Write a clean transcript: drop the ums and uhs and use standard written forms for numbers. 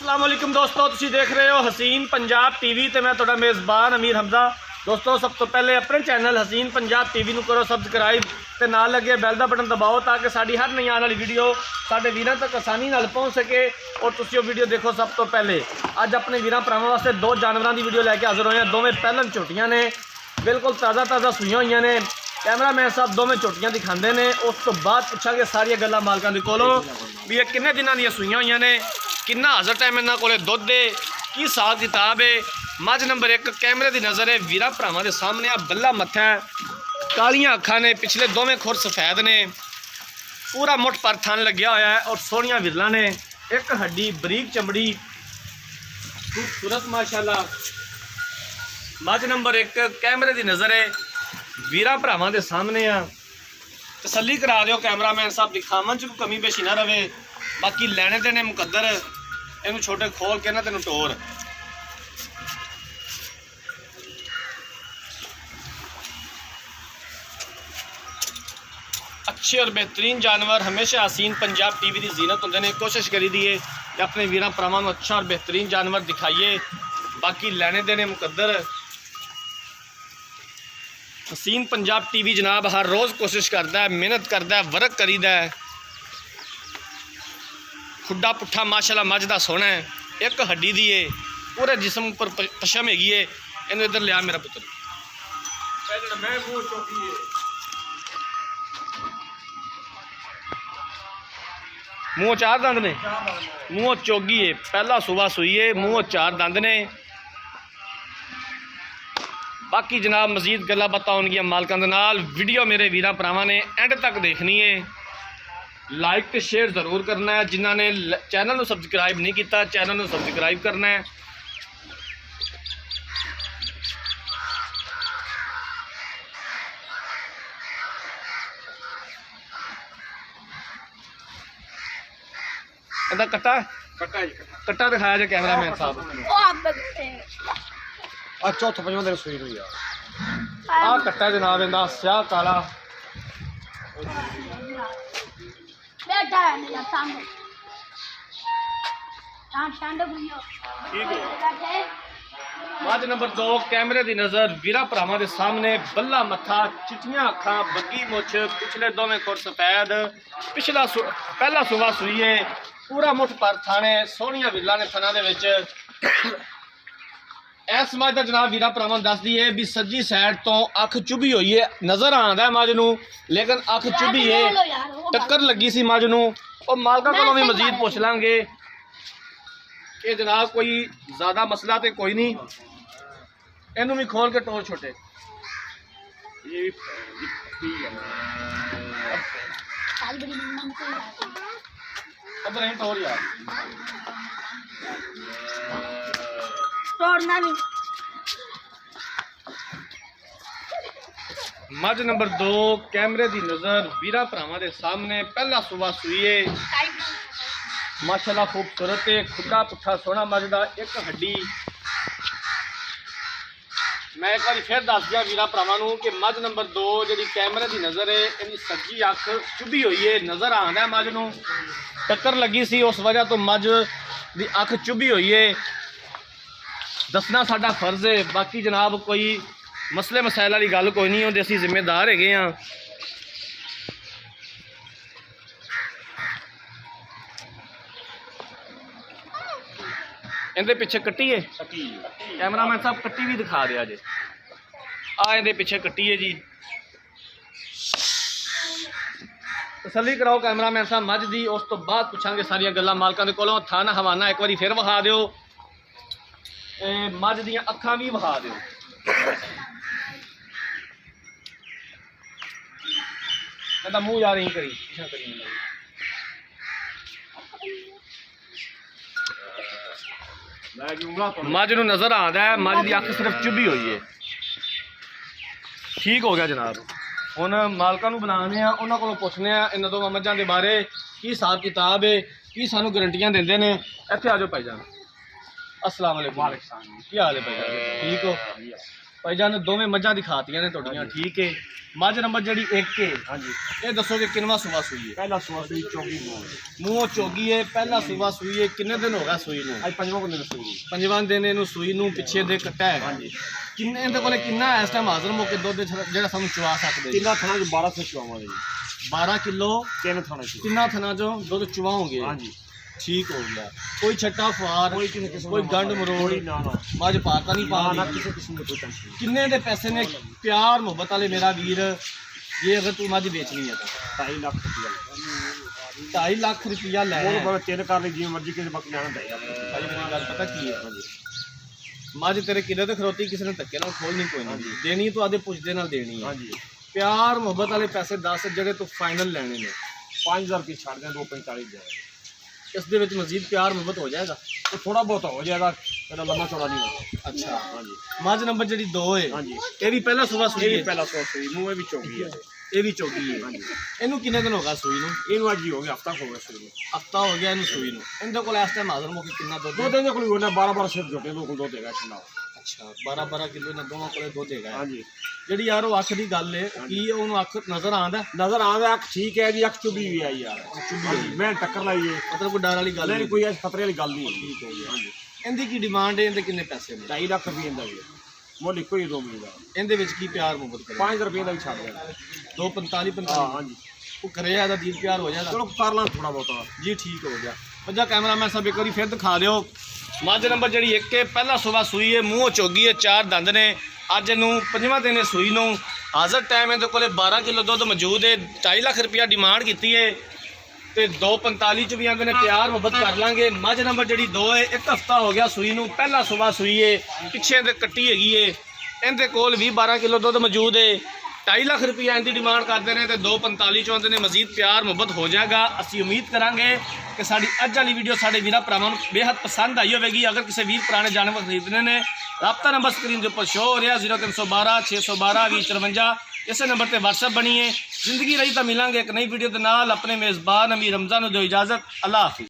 अस्सलाम वालेकुम दोस्तों, तुसीं देख रहे हो हसीन पंजाब टीवी ते मैं तुहाडा मेज़बान अमीर हमजा। दोस्तों सब तो पहले अपने चैनल हसीन पंजाब टीवी नूं करो सबसक्राइब ते नाल लगे बैल दा बटन दबाओ ताकि साडी हर नई आने वाली वीडियो साडे वीरां तक आसानी नाल पहुँच सके और तुसीं वो वीडियो देखो। सब तो पहले अज अपने वीरां भरावां वास्ते दो जानवरां दी वीडियो लैके हाज़र होए हैं। दोवें पहलन झोटियां ने, बिल्कुल ताज़ा ताज़ा सूईयां होईयां ने। कैमरामैन साहब दोवें झोटियां दिखांदे ने, उस तो बाद पुछांगे सारियां गल्लां मालकां दे कोलों भी ये किन्ने दिनां दियां सूईयां होईयां ने, किन्ना हाज़र टाइम इन्हां कोले दुध है, की हिसाब किताब है। मझ नंबर 1 कैमरे की नज़र है वीरां भरावां दे सामने। आ बल्ला मत्था है, कालियां अखां ने, पिछले दोवें खुर सफेद ने, पूरा मुठ पर थन लग्या होया है और सोहणियां विरलां ने, एक हड्डी बरीक चमड़ी, खूबसूरत माशाअल्लाह। मझ नंबर 1 कैमरे की नज़र है वीरां भरावां दे सामने। आ तसल्ली करा दिओ कैमरामैन साहब, दिखावन च कोई कमी पेशी ना रवे। बाकी लैने देने मुकद्दर, इनू छोटे खोल के ना तेन टोर। अच्छे और बेहतरीन जानवर हमेशा हसीन पंजाब टीवी की जीनत होंगे ने। कोशिश करी दी है कि अपने वीरां भरावां नूं अच्छा और बेहतरीन जानवर दिखाइए। बाकी लैने देने मुकद्दर। हसीन पंजाब टीवी जनाब हर रोज़ कोशिश करता है, मेहनत करता है, वर्क करीदा है। खुड्डा पुट्ठा माशाल्लाह मझ दा सोहना है, एक हड्डी दी है, पूरे जिसम पर पशम हैगी है। इन्हू इधर लिया मेरा पुत्र। मूँह 4 दंद ने, मूँह चोगी है, पहला सुबह सुई है, मूँह 4 दंद ने। बाकी जनाब मजीद गल्लां बातां होणगियां मालकां दे नाल। वीडियो मेरे वीरां भरावां ने एंड तक देखनी है, लाइक तो शेयर जरूर करना है। जिन्होंने चैनल को सबसक्राइब नहीं किया चैनल को सबसक्राइब करना है। इहदा कट्टा कट्टा दिखाया जो कैमरामैन साहब। चौथा पंजवां दिन सूई हुई आ कट्टा जनाब, इहदा स्याह काला। मझ नंबर 2 कैमरे की नज़र वीरां भरावां दे सामने। बल्ला मत्था, चिट्टियां अखां, बग्गी मुछ, पिछले दोवें खुर सफेद, पिछला पहला सुबह सुईए, पूरा मुठ पर थाने, सोहणियां विरलां ने थना दे विच। इस मझ का जनाब वीरां भरावां दस दी है भी सज्जी साइड तो अख चुभी हुई है, नज़र आंदा है मझ नूं, लेकिन अख चुभी है, टक्कर लगी सी मझ नूं। और मालकां कोलों भी मजीद पुछ लांगे कि जनाब कोई ज़्यादा मसला तो कोई नहीं। इनू भी खोल के टोर छोटे। टोर यार मझ नंबर 2 कैमरे की नज़र वीरां भरावां दे सामने। पहला सुबह सुईए, माशाल्लाह खूबसूरत है, खुदा पुट्ठा सोहना मझ दा, एक हड्डी। मैं एक बार फिर दस दिया वीरां भरावां नूं कि मझ नंबर 2 जी कैमरे की नज़र है, इनकी सज्जी अख चुभी हुई है, नज़र आंदा है मझ नूं, टक्कर लगी सी, उस वजह तो मझ की अख चुभी हुई है। दसना साडा फर्ज है। बाकी जनाब कोई मसले मसाइल वाली गल कोई नहीं होती, असीं जिम्मेदार हैगे हाँ। इहदे पिछे कट्टी है, कैमरामैन साहब कट्टी भी दिखा दिया जे। आ इहदे पिछे कट्टी है जी, तसल्ली कराओ कैमरामैन साहब मझ दी। उस तो बाद पुछांगे सारियां गल्लां मालकां दे कोलों। थाना हवाना एक बार फिर विखा दिओ, मझ दियां अखां भी विखा दिओ। कहता मूँह यार नहीं करी पिछा करी। मझ नूं नज़र आंदा है, मझ की अख सिर्फ चुभी हुई है। ठीक हो गया जनाब। हुण मालकां नूं बुलाने आ, उन्हां कोलों पुछने आ इन्हां दोवां मझां दे बारे की हिसाब किताब है, की सानूं गारंटियां दिंदे ने। इत्थे आ जाओ भाईजान। अस्सलाम वालेकुम। की हाल है भाईजान, ठीक हो? ਭਾਈਜਾਨ ਦੋਵੇਂ ਮੱਝਾਂ ਦਿਖਾਤੀਆਂ ਨੇ ਤੁਹਾਡੀਆਂ, ਠੀਕ ਹੈ। ਮੱਝ ਨੰਬਰ ਜਿਹੜੀ 1 ਹੈ, ਹਾਂਜੀ ਇਹ ਦੱਸੋ ਕਿ ਕਿੰਨਵਾਂ ਸੂਆ ਸੂਈ ਹੈ? ਪਹਿਲਾ ਸੂਆ ਸੂਈ ਚੌਗੀ ਮੂੰਹੋਂ ਚੋਗੀ ਹੈ, ਪਹਿਲਾ ਸੂਆ ਸੂਈ ਹੈ। ਕਿੰਨੇ ਦਿਨ ਹੋ ਗਿਆ ਸੂਈ ਨੂੰ? ਅੱਜ ਪੰਜਵਾਂ ਦਿਨ ਸੂਈ। ਪੰਜਵਾਂ ਦਿਨ ਇਹਨੂੰ ਸੂਈ ਨੂੰ, ਪਿੱਛੇ ਦੇ ਕੱਟਾ ਹੈਗਾ। ਹਾਂਜੀ ਕਿੰਨੇ ਇਹਦੇ ਕੋਲੇ ਕਿੰਨਾ ਇਸ ਟਾਈਮ ਹਾਜ਼ਰ ਮੁੱਕੇ ਦੁੱਧ ਜਿਹੜਾ ਸਾਨੂੰ ਚਵਾ ਸਕਦੇ? ਤਿੰਨਾਂ ਥਾਣਾ ਚ 1200 ਚਵਾਵਾਂਗੇ ਜੀ। 12 ਕਿਲੋ ਤਿੰਨ ਥਾਣਾ ਚ। ਤਿੰਨਾਂ ਥਣਾ ਚੋਂ ਦੁੱਧ ਚਵਾਓਗੇ? ਹਾਂਜੀ ਠੀਕ ਹੋ ਗਿਆ। ਕੋਈ ਛੱਟਾ ਫੁਆਰ, ਕੋਈ ਕਿਸੇ ਕਿਸਮ ਕੋਈ ਗੰਢ ਮਰੋੜ, ਨਾ ਨਾ ਮੱਝ ਪਾਤਾ ਨਹੀਂ ਨਾ ਪਾ ਕਿਸੇ ਕਿਸਮ ਦੀ ਕੋਈ ਟੈਨਸ਼ਨ ਕਿੰਨੇ ਦੇ ਪੈਸੇ ਨੇ ਪਿਆਰ ਮੁਹੱਬਤ ਵਾਲੇ ਮੇਰਾ ਵੀਰ? ਜੇ ਅਗਰ ਤੂੰ ਮੱਝ ਵੇਚਣੀ ਹੈ ਤਾਂ 2.5 ਲੱਖ ਰੁਪਇਆ 2.5 ਲੱਖ ਰੁਪਇਆ ਲੈ ਉਹ ਭਾਵੇਂ ਤਿੰਨ ਕਰ ਲਈ ਜਿਵੇਂ ਮਰਜ਼ੀ ਕਿਸੇ ਬਾਕੀ ਲੈਣਾ ਪਏਗਾ। ਭਾਈ ਮੇਰੀ ਗੱਲ ਪਤਾ ਕੀ ਹੈ, ਮੱਝ ਤੇਰੇ ਕਿਲੇ ਤੇ ਖਰੋਤੀ, ਕਿਸੇ ਨੇ ਧੱਕੇ ਨਾਲ ਖੋਲਣੀ ਕੋਈ ਨਹੀਂ, ਦੇਣੀ ਤੂੰ ਆਦੇ ਪੁੱਛਦੇ ਨਾਲ ਦੇਣੀ ਹੈ। ਹਾਂਜੀ ਪਿਆਰ ਮੁਹੱਬਤ ਵਾਲੇ ਪੈਸੇ 10 ਜਿਹੜੇ ਤੂੰ ਫਾਈਨਲ ਲੈਣੇ ਨੇ। 5000 ਰੁਪਏ ਛੱਡ ਦਿਆਂ 245 ਦੇ ਇਸ ਦੇ ਵਿੱਚ ਮਜ਼ੀਦ ਪਿਆਰ ਮੁਹੱਬਤ ਹੋ ਜਾਏਗਾ? ਉਹ ਥੋੜਾ ਬਹੁਤ ਹੋ ਜਾਏਗਾ, ਇਹਦਾ ਲੰਮਾ ਚੌੜਾ ਨਹੀਂ ਹੋਣਾ। ਅੱਛਾ। ਹਾਂਜੀ ਮੱਝ ਨੰਬਰ ਜਿਹੜੀ 2 ਹੈ, ਹਾਂਜੀ ਇਹ ਵੀ ਪਹਿਲਾ ਸੂਆ ਇਹ ਸੂਈ ਵੀ ਹੈ? ਪਹਿਲਾ ਸੂਆ ਸੂਈ ਮੂੰਹ ਇਹ ਵੀ ਚੌਗੀ ਹੈ। ਇਹ ਵੀ ਚੌਗੀ ਹੈ। ਹਾਂਜੀ ਇਹਨੂੰ ਕਿੰਨੇ ਦਿਨ ਹੋ ਗਿਆ ਸੂਈ ਨੂੰ? ਇਹਨੂੰ ਅੱਜ ਹੀ ਹੋ ਗਿਆ, ਹਫਤਾ ਹੋ ਗਿਆ ਸੂਈ ਨੂੰ। ਹਫਤਾ ਹੋ ਗਿਆ ਇਹਨੂੰ ਸੂਈ ਨੂੰ। ਇਹਦੇ ਕੋਲ ਇਸ ਟਾਈਮ ਹਾਜ਼ਰ ਮੁੱਕੇ ਕਿੰਨਾ ਦੁੱਧ? ਦੁੱਧ ਇਹਦੇ ਕੋਲ ਹੋਣਾ 12 ਸਿਰ ਜੋਟੇ ਲੋਕ ਦੁੱਧ ਹੈਗਾ ਛੰਨਾ। ਅੱਛਾ 12 ਕਿਲੋ ਇਹਨਾਂ ਦੋਵਾਂ ਕੋਲੇ ਦੁੱਧ ਹੈਗਾ। ਹਾਂਜੀ ਜਿਹੜੀ ਯਾਰ ਉਹ ਅੱਖ ਦੀ ਗੱਲ ਹੈ, ਉਹ ਕੀ ਉਹਨੂੰ ਅੱਖ ਨਜ਼ਰ ਆਉਂਦਾ? ਨਜ਼ਰ ਆਉਂਦਾ ਅੱਖ ਠੀਕ ਹੈ ਜੀ, ਅੱਖ ਚੁੱਭੀ ਵੀ ਆਈ ਯਾਰ। ਹਾਂਜੀ ਮੈਂ ਟੱਕਰ ਲਾਈਏ, ਮਤਲਬ ਕੋਈ ਡਰ ਵਾਲੀ ਗੱਲ ਨਹੀਂ ਨਹੀਂ। ਕੋਈ ਖਤਰੇ ਵਾਲੀ ਗੱਲ ਨਹੀਂ ਹੈ। ਠੀਕ ਹੋ ਗਿਆ। ਹਾਂਜੀ ਇਹਦੀ ਕੀ ਡਿਮਾਂਡ ਹੈ? ਇਹਦੇ ਕਿੰਨੇ ਪੈਸੇ ਨੇ? 2.5 ਲੱਖ ਰੁਪਏ ਦਾ ਵੀ ਮੁੱਲ ਇੱਕੋ ਹੀ ਦੋ ਮਿਲਦਾ। ਇਹਦੇ ਵਿੱਚ ਕੀ ਪਿਆਰ ਮੁਹੱਬਤ ਕਰੇ? 5 ਰੁਪਏ ਦਾ ਵੀ ਛੱਡ ਦੇਣਾ। 245 ਹਾਂ ਹਾਂਜੀ ਉਹ ਕਰਿਆ ਇਹਦਾ ਦੀਨ ਪਿਆਰ ਹੋ ਜਾਏਗਾ। ਚਲੋ ਕਰ ਲਾਂ ਥੋੜਾ ਬਹੁਤਾ ਜੀ ਠੀਕ ਹੋ ਗਿਆ। ਪੰਜਾ ਕੈਮਰਾਮੈਨ ਸਾਹਿਬ ਇੱਕ ਵਾਰੀ ਫਿਰ ਦਿਖਾ ਦਿਓ। ਮੱਝ ਨੰਬਰ ਜਿਹੜੀ 1 ਹੈ, ਪਹਿਲਾ ਸੂਆ ਸੂਈ ਹੈ, ਮੂੰਹੋਂ ਚੋਗੀ ਹੈ, 4 ਦੰਦ ਨੇ। ਅੱਜ ਇਹਨੂੰ ਪੰਜਵਾਂ ਦਿਨ ਹੈ ਸੂਈ ਨੂੰ। ਹਾਜ਼ਰ ਟਾਈਮ ਇਹਦੇ ਕੋਲੇ 12 ਕਿਲੋ ਦੁੱਧ ਮੌਜੂਦ ਹੈ। 2.5 ਲੱਖ ਰੁਪਇਆ ਡਿਮਾਂਡ ਕੀਤੀ ਹੈ ਤੇ 245 ਚ ਵੀ ਆਂਦੇ ਨੇ ਪਿਆਰ ਮੁਹੱਬਤ ਕਰ ਲਾਂਗੇ। ਮੱਝ ਨੰਬਰ ਜਿਹੜੀ 2 ਹੈ, 1 ਹਫਤਾ ਹੋ ਗਿਆ ਸੂਈ ਨੂੰ, ਪਹਿਲਾ ਸੂਆ ਸੂਈ ਹੈ, ਪਿੱਛੇ ਦੇ ਕੱਟੀ ਹੈਗੀ ਹੈ। ਇਹਦੇ ਕੋਲ ਵੀ 12 ਕਿਲੋ ਦੁੱਧ ਮੌਜੂਦ ਹੈ। 2.5 ਲੱਖ ਰੁਪਇਆ ਇਹਦੀ ਡਿਮਾਂਡ ਕਰਦੇ ਨੇ ਤੇ 245 ਚੋਂ ਆਂਦੇ ਨੇ ਮਜ਼ੀਦ ਪਿਆਰ ਮੁਹੱਬਤ ਹੋ ਜਾਏਗਾ। ਅਸੀਂ ਉਮੀਦ ਕਰਾਂਗੇ ਕਿ ਸਾਡੀ ਅੱਜ ਵਾਲੀ ਵੀਡੀਓ ਸਾਡੇ ਵੀਰਾਂ ਭਰਾਵਾਂ ਨੂੰ ਬੇहद ਪਸੰਦ ਆਈ ਹੋਵੇਗੀ। ਅਗਰ ਕਿਸੇ ਵੀਰ ਪੁਰਾਣੇ ਜਾਨਵਰ ਖਰੀਦਣੇ ਨੇ, ਰਾਬਤਾ ਨੰਬਰ ਸਕਰੀਨ ਦੇ ਉੱਪਰ ਸ਼ੋ ਹੋ ਰਿਹਾ 0312 612 2054। ਇਸੇ ਨੰਬਰ ਤੇ WhatsApp ਬਣੀਏ। ਜ਼ਿੰਦਗੀ ਰਹੀ ਤਾਂ ਮਿਲਾਂਗੇ ਇੱਕ ਨਈ ਵੀਡੀਓ ਦੇ ਨਾਲ। ਆਪਣੇ ਮੇਜ਼ਬਾਨ ਅਮੀਰ ਹਮਜ਼ਾ ਨੂੰ ਦਿਓ ਇਜਾਜ਼ਤ। ਅੱਲਾਹ ਹਾਫਿਜ਼।